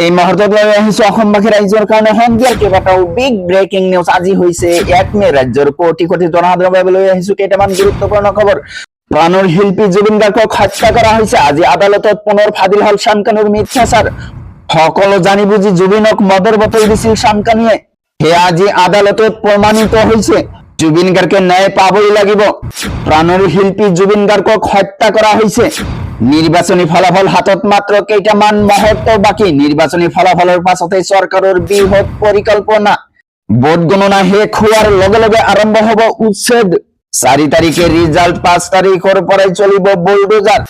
এই মুহূৰ্তত লৈ আহিছো অসমবাসী ৰাইজৰ কাৰণে সন্ধিয়াৰ কেইবাটাও বিগ ব্ৰেকিং নিউজ আজি হৈছে 1 মে ৰাজ্যৰ কোটি কোটি জনসাধাৰণৰ বাবে লৈ আহিছো কেইটামান গুৰুত্বপূৰ্ণ খবৰ। প্ৰাণৰ শিল্পী জুবিন গাৰ্গক হত্যা কৰা হৈছে। আজি আদালতত পুনৰ ফাদিল হল শামকানুৰ মিথ্যাচাৰ। সকলো জানি বুজি জুবিনক মদৰ বটল দিছিল শামকানুৱে, সেয়া আজি আদালতত প্ৰমাণিত হৈছে। জুবিন গাৰ্গে ন্যায় পাবই লাগিব। প্ৰাণৰ শিল্পী জুবিন গাৰ্গক হত্যা কৰা হৈছে। নিৰ্বাচনী ফলাফল হাতত মাত্ৰ কেইটামান মুহূৰ্ত বাকী। নিৰ্বাচনী ফলাফলৰ পাছতে চৰকাৰৰ বৃহৎ পৰিকল্পনা। ভোট গণনা শেষ হোৱাৰ লগে লগে আৰম্ভ হ'ব উচ্ছেদ। 4 তাৰিখে ৰিজাল্ট, 5 তাৰিখৰ পৰাই চলিব বুলডোজাৰ।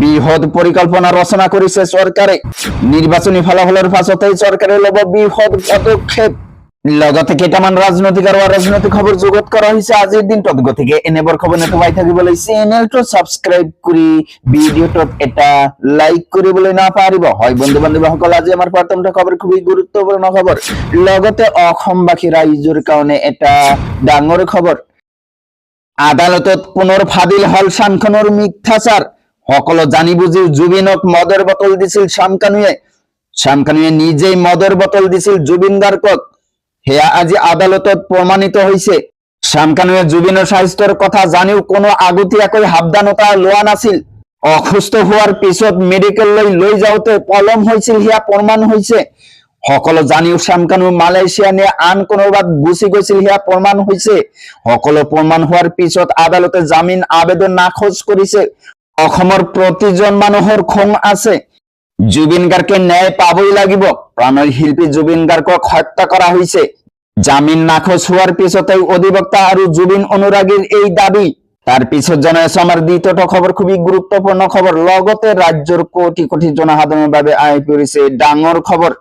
বৃহৎ পৰিকল্পনা ৰচনা কৰিছে চৰকাৰে। নিৰ্বাচনী ফলাফলৰ পাছতে চৰকাৰে ল'ব বৃহৎ পদক্ষেপ। লগতে কেইটামান ৰাজনৈতিক আৰু অৰাজনৈতিক খবৰ যোগত কৰা হৈছে আজিৰ দিনটোত। গতিকে এনেবোৰ খবৰ পাই থাকিবলৈ চেনেলটো সাবস্ক্ৰাইব কৰি ভিডিঅ'টোত এটা লাইক কৰিবলৈ নাপাহৰিব। হয় বন্ধু বান্ধৱীসকল, আজি আমাৰ প্ৰথমটো খবৰ খুবেই গুৰুত্বপূৰ্ণ খবৰ। লগতে অসমবাসী ৰাইজৰ কাৰণে এটা ডাঙৰ খবৰ। আদালতত পুনৰ ফাদিল হল শামকানুৰ মিথ্যাচাৰ। সকলো জানি বুজি জুবিনক মদৰ বটল দিছিল শামকানুৱে। শামকানুৱে নিজেই মদৰ বটল দিছিল জুবিন গাৰ্গক, সেয়া আজি আদালতত প্ৰমাণিত হৈছে। শামকানুৱে জুবিনৰ স্বাস্থ্যৰ কথা জানিও কোনো আগতীয়াকৈ সাৱধানতা লোৱা নাছিল। অসুস্থ হোৱাৰ পিছত মেডিকেললৈ লৈ যাওঁতে পলম হৈছিল, সেয়া প্ৰমাণ হৈছে। সকলো জানিও শামকানু মালয়েছিয়া নে আন কোনোবাত গুচি গৈছিল, সেয়া প্ৰমাণ হৈছে। সকলো প্ৰমাণ হোৱাৰ পিছত আদালতে জামিন আবেদন নাকচ কৰিছে। অসমৰ প্ৰতিজন মানুহৰ খং আছে। জুবিন গাৰ্গে ন্যায় পাবই লাগিব। প্ৰাণৰ শিল্পী জুবিন গাৰ্গক হত্যা কৰা হৈছে। জামিন নাকচ হোৱাৰ পিছতেই অধিবক্তা আৰু জুবিন অনুৰাগীৰ এই দাবী। তাৰ পিছত জনাই আছো আমাৰ দ্বিতীয়টো খবৰ, খুবেই গুৰুত্বপূৰ্ণ খবৰ। লগতে ৰাজ্যৰ কোটি কোটি জনসাধাৰণৰ বাবে আহি পৰিছে ডাঙৰ খবৰ।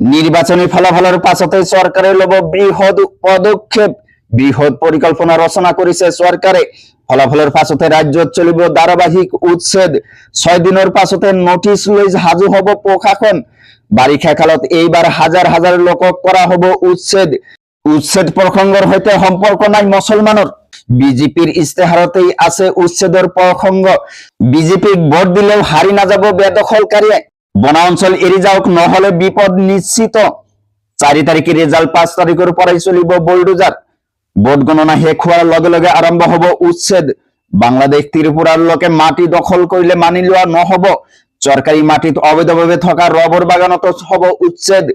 নিৰ্বাচনী ফলাফলৰ পাছতে চৰকাৰে ল'ব বৃহৎ পদক্ষেপ। বৃহৎ পৰিকল্পনা ৰচনা কৰিছে চৰকাৰে। ফলাফলৰ পাছতে ৰাজ্যত চলিব ধাৰাবাহিক উচ্ছেদ। 6 দিনৰ পাছতে নোটিছ লৈ সাজু হ'ব প্ৰশাসন। বাৰিষা কালত এইবাৰ হাজাৰ হাজাৰ লোকক কৰা হ'ব উচ্ছেদ। উচ্ছেদ প্ৰসংগৰ সৈতে সম্পৰ্ক নাই মুছলমানৰ। বিজেপিৰ ইস্তাহাৰতেই আছে উচ্ছেদৰ প্ৰসংগ। বিজেপিক ভোট দিলেও হাৰি নাযাব বেদখলকাৰীয়ে। বনাঞ্চল এৰি যাওক, নহলে বিপদ নিশ্চিত। 4 তাৰিখে ৰিজাল্ট, 5 তাৰিখৰ পৰাই চলিব বুলডোজাৰ। ভোট গণনা শেষ হোৱাৰ লগে লগে আৰম্ভ হ'ব উচ্ছেদ। বাংলাদেশ ত্ৰিপুৰাৰ লোকে মাটি দখল কৰিলে মানি লোৱা নহব। চৰকাৰী মাটিত অবৈধভাৱে থকা ৰবৰ বাগানতো হ'ব উচ্ছেদ।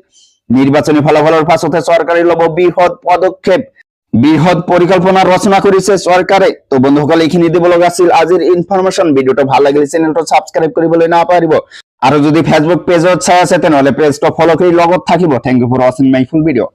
নিৰ্বাচনী ফলাফলৰ পাছতে চৰকাৰে ল'ব বৃহৎ পদক্ষেপ। বৃহৎ পৰিকল্পনা ৰচনা কৰিছে চৰকাৰে। তো বন্ধুসকল, এইখিনি দিব লগা আছিল আজিৰ ইনফৰমেশ্যন। ভিডিঅ'টো ভাল লাগিলে চেনেলটো সাবস্ক্ৰাইব কৰিবলৈ নাপাহৰিব। আৰু যদি ফেচবুক পেজত চাই আছে তেনেহলে পেজটো ফলো কৰি লগত থাকিব। Thank you for watching my full ভিডিঅ'।